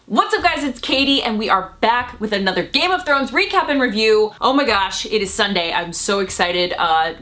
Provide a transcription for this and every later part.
What's up guys, it's Katie and we are back with another Game of Thrones recap and review. Oh my gosh, it is Sunday. I'm so excited.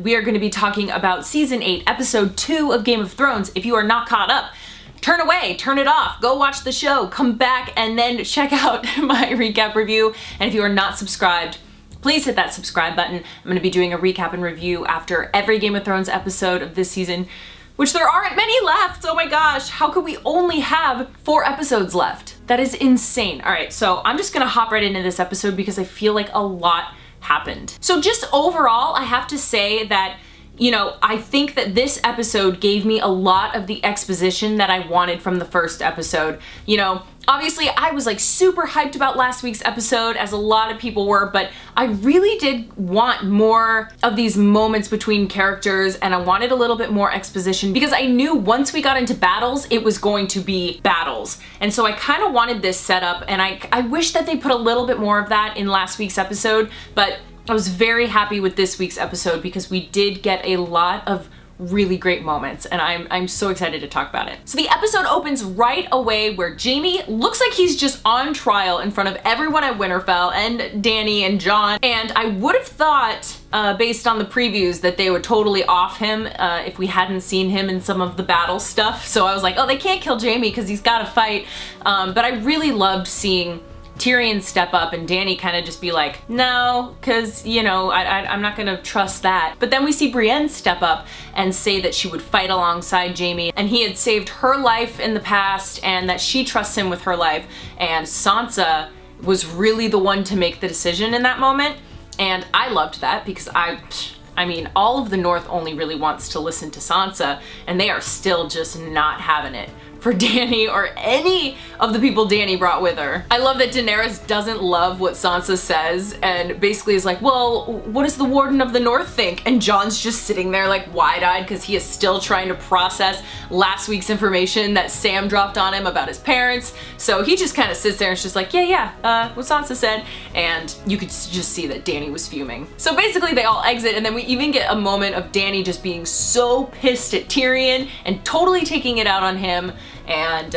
We are going to be talking about Season 8, Episode 2 of Game of Thrones. If you are not caught up, turn away, turn it off, go watch the show, come back and then check out my recap review. And if you are not subscribed, please hit that subscribe button. I'm going to be doing a recap and review after every Game of Thrones episode of this season, which there aren't many left. Oh my gosh, how could we only have 4 episodes left? That is insane. All right, so I'm just gonna hop right into this episode because I feel like a lot happened. So just overall, I have to say that, you know, I think that this episode gave me a lot of the exposition that I wanted from the first episode. You know, obviously I was like super hyped about last week's episode, as a lot of people were, but I really did want more of these moments between characters and I wanted a little bit more exposition because I knew once we got into battles, it was going to be battles. And so I kind of wanted this setup, and I wish that they put a little bit more of that in last week's episode, but I was very happy with this week's episode because we did get a lot of really great moments, and I'm so excited to talk about it. So the episode opens right away where Jaime looks like he's just on trial in front of everyone at Winterfell and Dany and Jon, and I would have thought based on the previews that they would totally off him if we hadn't seen him in some of the battle stuff. So I was like, oh, they can't kill Jaime because he's got to fight, but I really loved seeing Tyrion step up and Dany kind of just be like, no, because, you know, I'm not gonna trust that. But then we see Brienne step up and say that she would fight alongside Jaime, and he had saved her life in the past and that she trusts him with her life, and Sansa was really the one to make the decision in that moment. And I loved that because I mean, all of the North only really wants to listen to Sansa, and they are still just not having it for Dany or any of the people Dany brought with her. I love that Daenerys doesn't love what Sansa says and basically is like, well, what does the Warden of the North think? And Jon's just sitting there like wide-eyed because he is still trying to process last week's information that Sam dropped on him about his parents. So he just kind of sits there and is just like, yeah, what Sansa said. And you could just see that Dany was fuming. So basically they all exit, and then we even get a moment of Dany just being so pissed at Tyrion and totally taking it out on him. And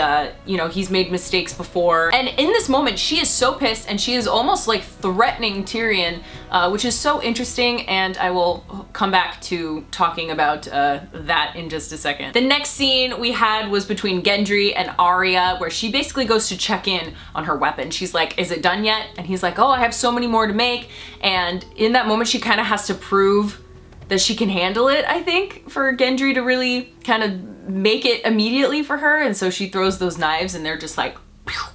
you know, he's made mistakes before, and in this moment she is so pissed and she is almost like threatening Tyrion, which is so interesting, and I will come back to talking about that in just a second. The next scene we had was between Gendry and Arya, where she basically goes to check in on her weapon. She's like, is it done yet? And he's like, oh, I have so many more to make. And in that moment she kind of has to prove that she can handle it, I think, for Gendry to really kind of make it immediately for her. And so she throws those knives and they're just like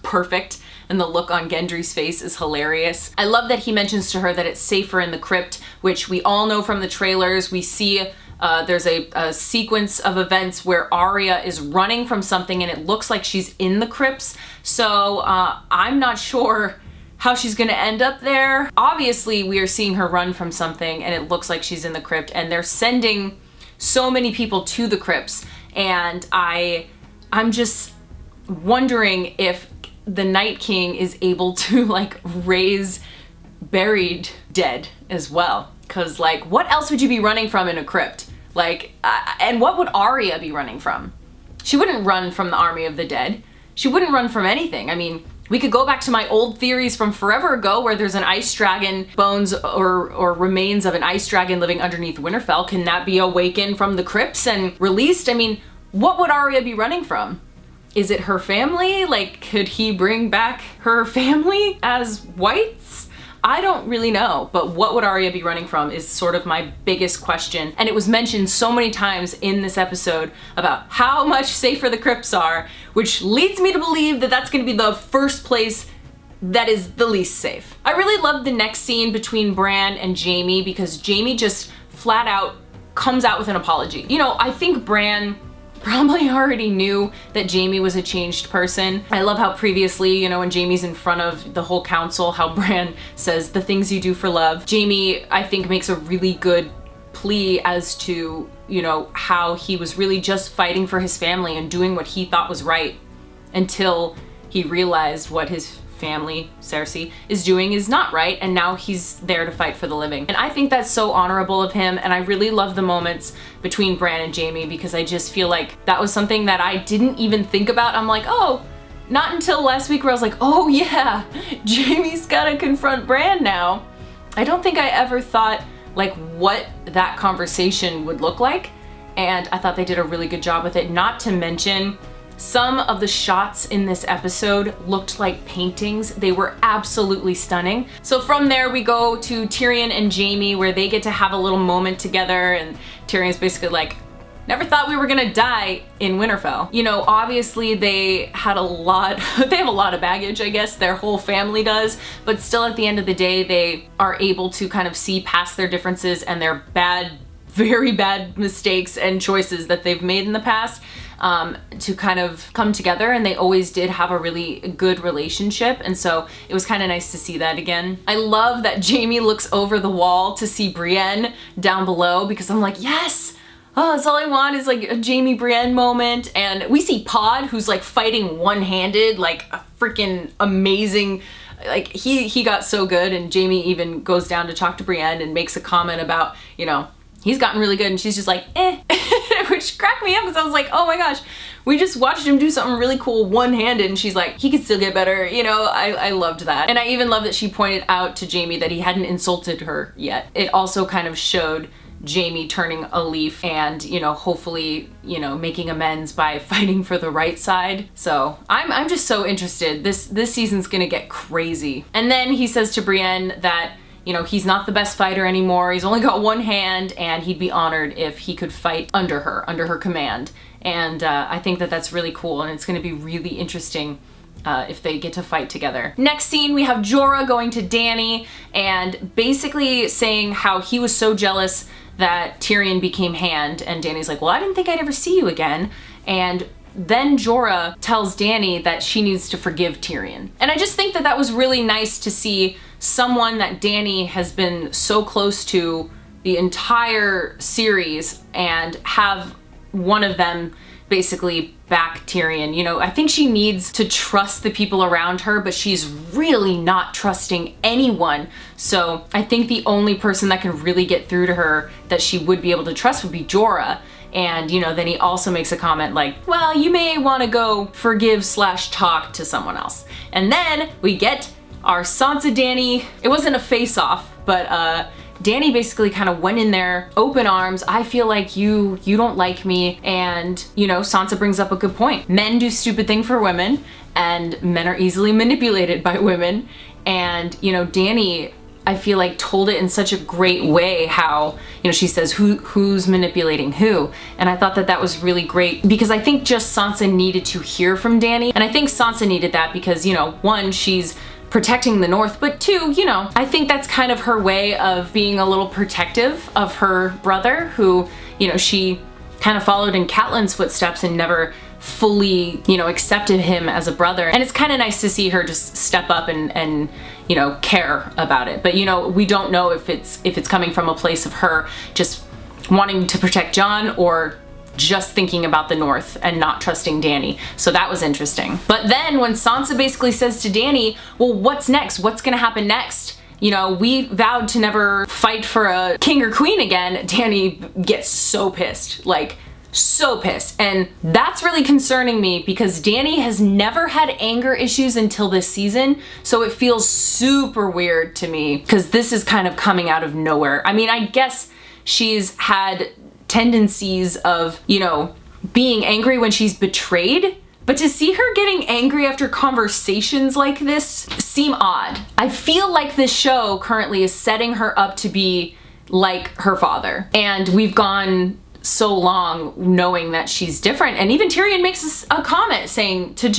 perfect. And the look on Gendry's face is hilarious. I love that he mentions to her that it's safer in the crypt, which we all know from the trailers. We see there's a sequence of events where Arya is running from something and it looks like she's in the crypts. So I'm not sure how she's gonna end up there. Obviously we are seeing her run from something and it looks like she's in the crypt, and they're sending so many people to the crypts, and I'm just wondering if the Night King is able to like raise buried dead as well, because like what else would you be running from in a crypt? Like and what would Arya be running from? She wouldn't run from the army of the dead. She wouldn't run from anything. I mean, we could go back to my old theories from forever ago where there's an ice dragon, bones or remains of an ice dragon living underneath Winterfell. Can that be awakened from the crypts and released? I mean, what would Arya be running from? Is it her family? Like, could he bring back her family as whites? I don't really know, but what would Arya be running from is sort of my biggest question. And it was mentioned so many times in this episode about how much safer the crypts are, which leads me to believe that that's gonna be the first place that is the least safe. I really love the next scene between Bran and Jaime because Jaime just flat out comes out with an apology. You know, I think Bran probably already knew that Jaime was a changed person. I love how previously, you know, when Jaime's in front of the whole council, how Bran says the things you do for love. Jaime, I think, makes a really good plea as to, you know, how he was really just fighting for his family and doing what he thought was right until he realized what his family, Cersei, is doing is not right, and now he's there to fight for the living. And I think that's so honorable of him, and I really love the moments between Bran and Jaime because I just feel like that was something that I didn't even think about. I'm like, oh, not until last week where I was like, oh yeah, Jaime's gotta confront Bran now. I don't think I ever thought like what that conversation would look like, and I thought they did a really good job with it. Not to mention, some of the shots in this episode looked like paintings. They were absolutely stunning. So from there we go to Tyrion and Jaime, where they get to have a little moment together, and Tyrion's basically like, never thought we were gonna die in Winterfell. You know, obviously they had a lot, they have a lot of baggage, I guess, their whole family does, but still at the end of the day, they are able to kind of see past their differences and their bad, very bad mistakes and choices that they've made in the past, to kind of come together, and they always did have a really good relationship, and so it was kind of nice to see that again. I love that Jaime looks over the wall to see Brienne down below, because I'm like, yes! Oh, that's all I want is like a Jaime Brienne moment. And we see Pod, who's like fighting one-handed, like a freaking amazing, like he got so good, and Jaime even goes down to talk to Brienne and makes a comment about, you know, he's gotten really good, and she's just like, eh, which cracked me up because I was like, oh my gosh, we just watched him do something really cool one-handed, and she's like, he could still get better, you know. I loved that. And I even love that she pointed out to Jaime that he hadn't insulted her yet. It also kind of showed Jaime turning a leaf and, you know, hopefully, you know, making amends by fighting for the right side. So I'm just so interested. This season's gonna get crazy. And then he says to Brienne that, you know, he's not the best fighter anymore. He's only got one hand, and he'd be honored if he could fight under her command. And I think that that's really cool, and it's gonna be really interesting if they get to fight together. Next scene, we have Jorah going to Dany and basically saying how he was so jealous that Tyrion became Hand, and Dany's like, well, I didn't think I'd ever see you again. And then Jorah tells Dany that she needs to forgive Tyrion. And I just think that that was really nice to see someone that Dany has been so close to the entire series and have one of them basically back Tyrion. You know, I think she needs to trust the people around her, but she's really not trusting anyone. So I think the only person that can really get through to her that she would be able to trust would be Jorah. And, you know, then he also makes a comment like, well, you may want to go forgive/talk to someone else. And then we get our Sansa Dany. It wasn't a face-off, but Dany basically kind of went in there, open arms. I feel like you don't like me. And, you know, Sansa brings up a good point. Men do stupid things for women, and men are easily manipulated by women. And, you know, Dany, I feel like, told it in such a great way how, you know, she says, who's manipulating who? And I thought that that was really great, because I think just Sansa needed to hear from Dany. And I think Sansa needed that because, you know, one, she's protecting the North, but two, you know, I think that's kind of her way of being a little protective of her brother, who, you know, she kind of followed in Catelyn's footsteps and never fully, you know, accepted him as a brother. And it's kind of nice to see her just step up and you know, care about it. But, you know, we don't know if it's coming from a place of her just wanting to protect Jon or just thinking about the North and not trusting Dany. So that was interesting. But then when Sansa basically says to Dany, well, what's next? What's gonna happen next? You know, we vowed to never fight for a king or queen again. Dany gets so pissed, like so pissed. And that's really concerning me because Dany has never had anger issues until this season. So it feels super weird to me because this is kind of coming out of nowhere. I mean, I guess she's had tendencies of, you know, being angry when she's betrayed, but to see her getting angry after conversations like this seem odd. I feel like this show currently is setting her up to be like her father, and we've gone so long knowing that she's different. And even Tyrion makes a comment saying to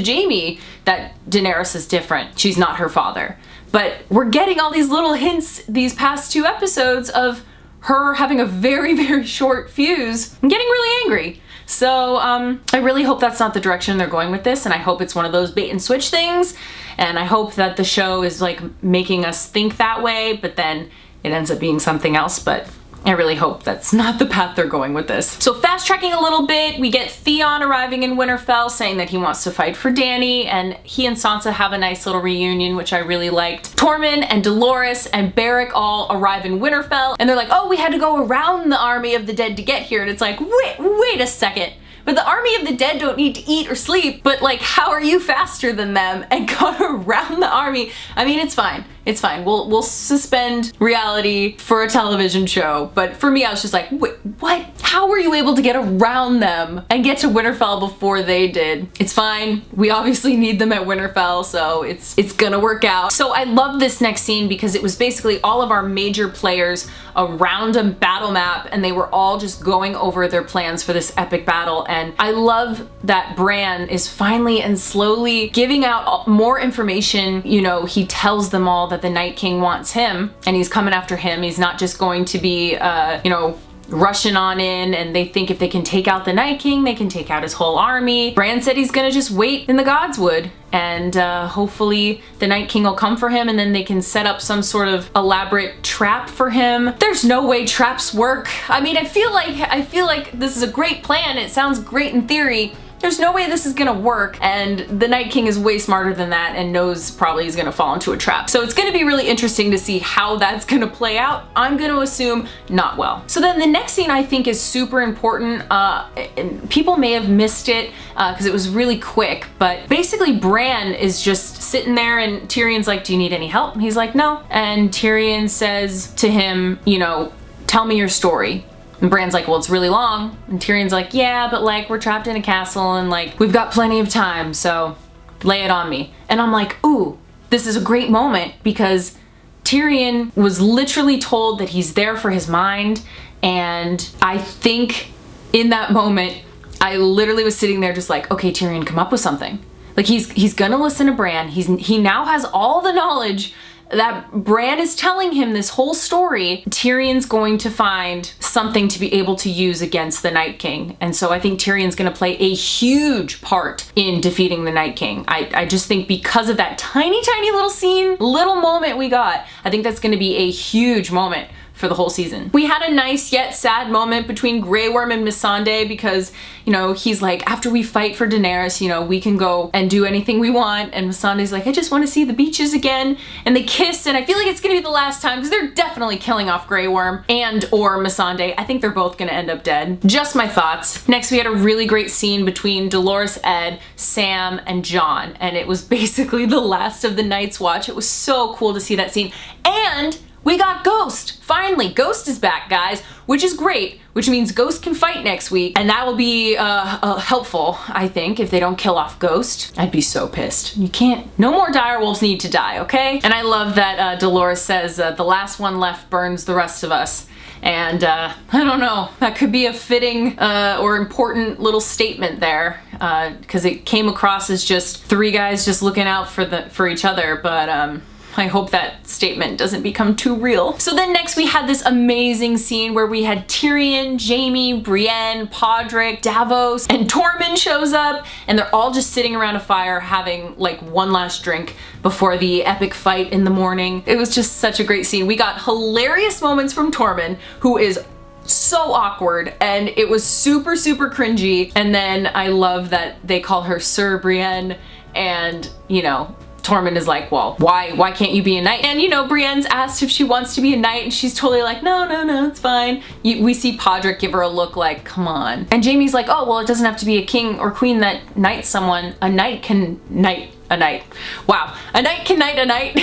Jaime that Daenerys is different. She's not her father. But we're getting all these little hints these past 2 episodes of her having a very, very short fuse and getting really angry. So I really hope that's not the direction they're going with this, and I hope it's one of those bait and switch things, and I hope that the show is like making us think that way, but then it ends up being something else. But I really hope that's not the path they're going with this. So fast tracking a little bit, we get Theon arriving in Winterfell saying that he wants to fight for Dany, and he and Sansa have a nice little reunion, which I really liked. Tormund and Dolores and Beric all arrive in Winterfell, and they're like, oh, we had to go around the army of the dead to get here. And it's like, wait a second. But the army of the dead don't need to eat or sleep, but like, how are you faster than them and got around the army? I mean, it's fine. It's fine. We'll suspend reality for a television show. But for me, I was just like, wait, what? How were you able to get around them and get to Winterfell before they did? It's fine. We obviously need them at Winterfell, so it's gonna work out. So I love this next scene because it was basically all of our major players around a battle map, and they were all just going over their plans for this epic battle. And I love that Bran is finally and slowly giving out more information. You know, he tells them all that the Night King wants him and he's coming after him. He's not just going to be, you know, rushing on in, and they think if they can take out the Night King, they can take out his whole army. Bran said he's gonna just wait in the Godswood, and hopefully the Night King will come for him, and then they can set up some sort of elaborate trap for him. There's no way traps work. I mean, I feel like this is a great plan. It sounds great in theory. There's no way this is gonna work, and the Night King is way smarter than that and knows probably he's gonna fall into a trap. So it's gonna be really interesting to see how that's gonna play out. I'm gonna assume not well. So then the next scene I think is super important. And people may have missed it because it was really quick, but basically Bran is just sitting there and Tyrion's like, do you need any help? And he's like, no. And Tyrion says to him, you know, tell me your story. And Bran's like, well, it's really long. And Tyrion's like, yeah, but like, we're trapped in a castle and like, we've got plenty of time, so lay it on me. And I'm like, ooh, this is a great moment because Tyrion was literally told that he's there for his mind. And I think in that moment, I literally was sitting there just like, okay, Tyrion, come up with something. Like he's gonna listen to Bran. He now has all the knowledge that Bran is telling him this whole story. Tyrion's going to find something to be able to use against the Night King. And so I think Tyrion's gonna play a huge part in defeating the Night King. I just think because of that tiny little scene, little moment we got, I think that's gonna be a huge moment for the whole season. We had a nice yet sad moment between Grey Worm and Missandei because, you know, he's like, after we fight for Daenerys, you know, we can go and do anything we want. And Missandei's like, I just want to see the beaches again. And they kiss, and I feel like it's gonna be the last time because they're definitely killing off Grey Worm and or Missandei. I think they're both gonna end up dead. Just my thoughts. Next, we had a really great scene between Dolorous Edd, Sam, and Jon. And it was basically the last of the Night's Watch. It was so cool to see that scene. And we got Ghost! Finally, Ghost is back, guys, which is great, which means Ghost can fight next week, and that will be helpful, I think, if they don't kill off Ghost. I'd be so pissed. You can't, no more direwolves need to die, okay? And I love that Dolores says, the last one left burns the rest of us. And I don't know, that could be a fitting or important little statement there, because it came across as just three guys just looking out for each other, but I hope that statement doesn't become too real. So then next we had this amazing scene where we had Tyrion, Jaime, Brienne, Podrick, Davos, and Tormund shows up, and they're all just sitting around a fire having like one last drink before the epic fight in the morning. It was just such a great scene. We got hilarious moments from Tormund, who is so awkward, and it was super cringy. And then I love that they call her Sir Brienne, and you know, Tormund is like, well, why can't you be a knight? And you know, Brienne's asked if she wants to be a knight, and she's totally like, no, it's fine. We see Podrick give her a look like, come on. And Jaime's like, oh, well, it doesn't have to be a king or queen that knights someone. A knight can knight a knight. Wow, a knight can knight a knight.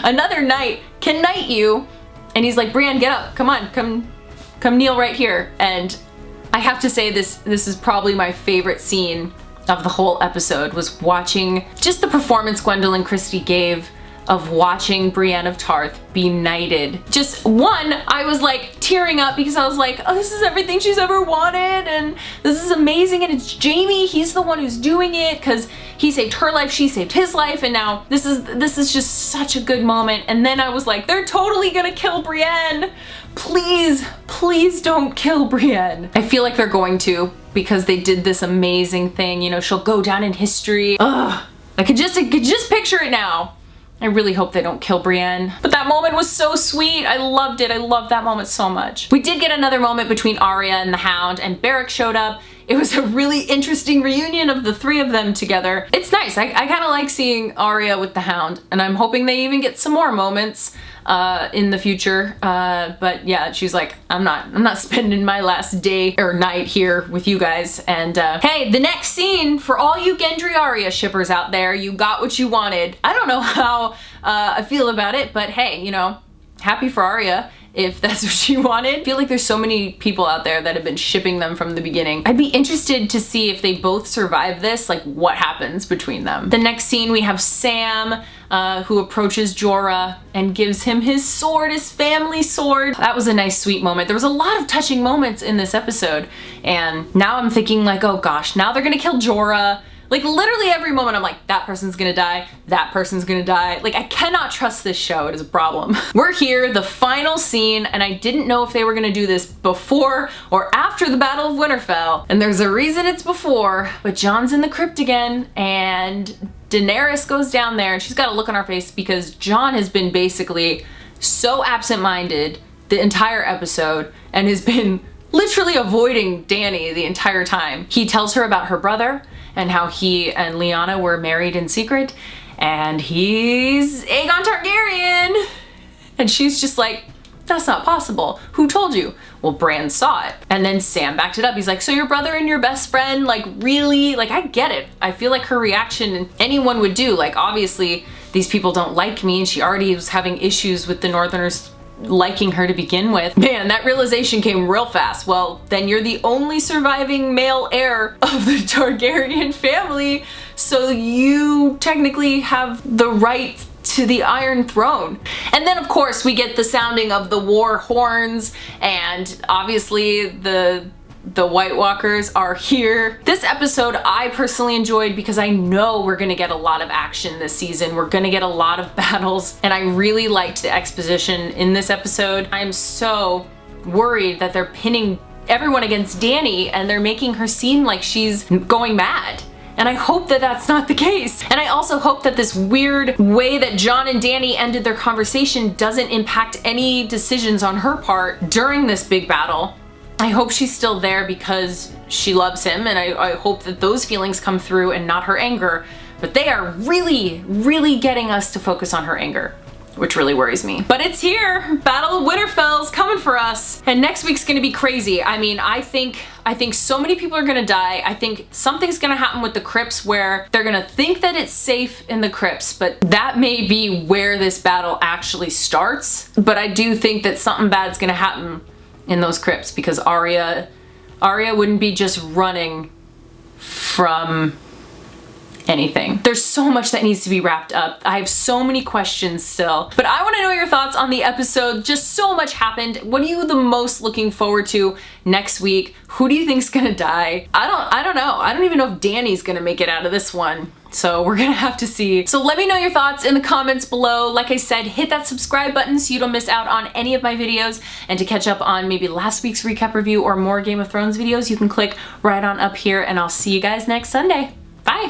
Another knight can knight you. And he's like, Brienne, get up, come on, come kneel right here. And I have to say this is probably my favorite scene of the whole episode, was watching just the performance Gwendolyn Christie gave of watching Brienne of Tarth be knighted. Just one, I was like tearing up because I was like, oh, this is everything she's ever wanted, and this is amazing, and it's Jaime, he's the one who's doing it because he saved her life, she saved his life, and now this is just such a good moment. And then I was like, they're totally gonna kill Brienne. Please don't kill Brienne. I feel like they're going to, because they did this amazing thing, you know, she'll go down in history. Ugh, I could just picture it now. I really hope they don't kill Brienne. But that moment was so sweet. I loved it. I loved that moment so much. We did get another moment between Arya and the Hound, and Beric showed up. It was a really interesting reunion of the three of them together. It's nice. I kind of like seeing Arya with the Hound, and I'm hoping they even get some more moments in the future. But yeah, she's like, I'm not spending my last day or night here with you guys. And hey, the next scene, for all you Gendry Arya shippers out there, you got what you wanted. I don't know how I feel about it, but hey, you know, happy for Arya if that's what she wanted. I feel like there's so many people out there that have been shipping them from the beginning. I'd be interested to see if they both survive this, like what happens between them. The next scene, we have Sam, who approaches Jorah and gives him his sword, his family sword. That was a nice, sweet moment. There was a lot of touching moments in this episode, and now I'm thinking like, oh gosh, now they're gonna kill Jorah. Like literally every moment I'm like, that person's gonna die, that person's gonna die. Like I cannot trust this show, it is a problem. We're here, the final scene, and I didn't know if they were gonna do this before or after the Battle of Winterfell. And there's a reason it's before, but Jon's in the crypt again, and Daenerys goes down there, and she's got a look on her face because Jon has been basically so absent-minded the entire episode and has been literally avoiding Dany the entire time. He tells her about her brother and how he and Lyanna were married in secret, and he's Aegon Targaryen. And she's just like, that's not possible. Who told you? Well, Bran saw it. And then Sam backed it up. He's like, so your brother and your best friend, like really? Like I get it. I feel like her reaction anyone would do. Like obviously these people don't like me, and she already was having issues with the Northerners liking her to begin with. Man, that realization came real fast. Well, then you're the only surviving male heir of the Targaryen family, so you technically have the right to the Iron Throne. And then of course we get the sounding of the war horns, and obviously the White Walkers are here. This episode I personally enjoyed because I know we're gonna get a lot of action this season. We're gonna get a lot of battles, and I really liked the exposition in this episode. I'm so worried that they're pinning everyone against Dany and they're making her seem like she's going mad. And I hope that that's not the case. And I also hope that this weird way that Jon and Dany ended their conversation doesn't impact any decisions on her part during this big battle. I hope she's still there because she loves him, and I hope that those feelings come through and not her anger. But they are really, really getting us to focus on her anger, which really worries me. But it's here! Battle of Winterfell's coming for us! And next week's gonna be crazy. I mean, I think so many people are gonna die. I think something's gonna happen with the crypts where they're gonna think that it's safe in the crypts, but that may be where this battle actually starts. But I do think that something bad's gonna happen in those crypts because Arya wouldn't be just running from anything. There's so much that needs to be wrapped up. I have so many questions still, but I want to know your thoughts on the episode. Just so much happened. What are you the most looking forward to next week? Who do you think's gonna die? I don't know. I don't even know if Dany's gonna make it out of this one. So we're gonna have to see. So let me know your thoughts in the comments below. Like I said, hit that subscribe button so you don't miss out on any of my videos, and to catch up on maybe last week's recap review or more Game of Thrones videos, you can click right on up here, and I'll see you guys next Sunday. Bye.